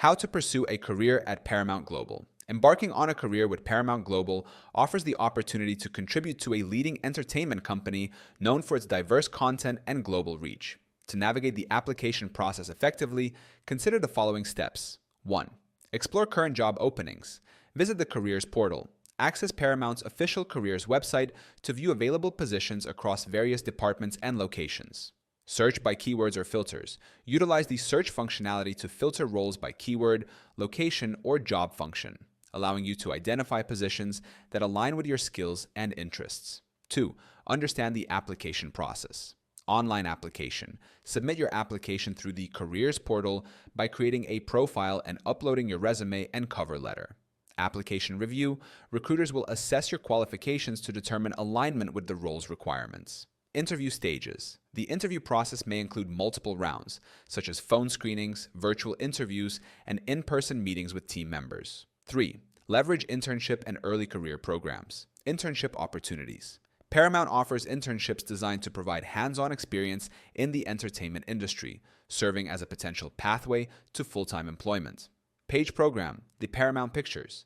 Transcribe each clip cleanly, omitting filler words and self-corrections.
How to pursue a career at Paramount Global. Embarking on a career with Paramount Global offers the opportunity to contribute to a leading entertainment company known for its diverse content and global reach. To navigate the application process effectively, consider the following steps. 1. Explore current job openings. Visit the careers portal. Access Paramount's official careers website to view available positions across various departments and locations. Search by keywords or filters. Utilize the search functionality to filter roles by keyword, location, or job function, allowing you to identify positions that align with your skills and interests. 2. Understand the application process. Online application. Submit your application through the careers portal by creating a profile and uploading your resume and cover letter. Application review. Recruiters will assess your qualifications to determine alignment with the role's requirements. Interview stages. The interview process may include multiple rounds, such as phone screenings, virtual interviews, and in-person meetings with team members. 3. Leverage internship and early career programs. Internship opportunities. Paramount offers internships designed to provide hands-on experience in the entertainment industry, serving as a potential pathway to full-time employment. Page program. The Paramount Pictures.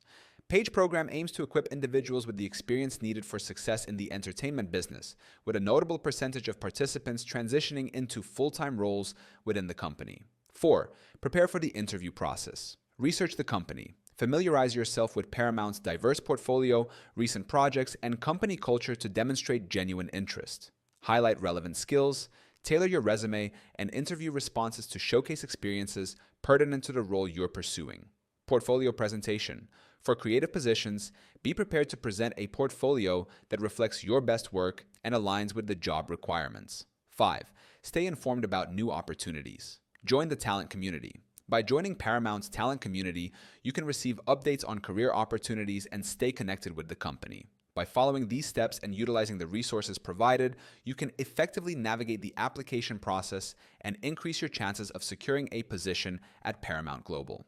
Page program aims to equip individuals with the experience needed for success in the entertainment business, with a notable percentage of participants transitioning into full-time roles within the company. 4. Prepare for the interview process. Research the company. Familiarize yourself with Paramount's diverse portfolio, recent projects, and company culture to demonstrate genuine interest. Highlight relevant skills. Tailor your resume and interview responses to showcase experiences pertinent to the role you're pursuing. Portfolio presentation. For creative positions, be prepared to present a portfolio that reflects your best work and aligns with the job requirements. 5. Stay informed about new opportunities. Join the talent community. By joining Paramount's talent community, you can receive updates on career opportunities and stay connected with the company. By following these steps and utilizing the resources provided, you can effectively navigate the application process and increase your chances of securing a position at Paramount Global.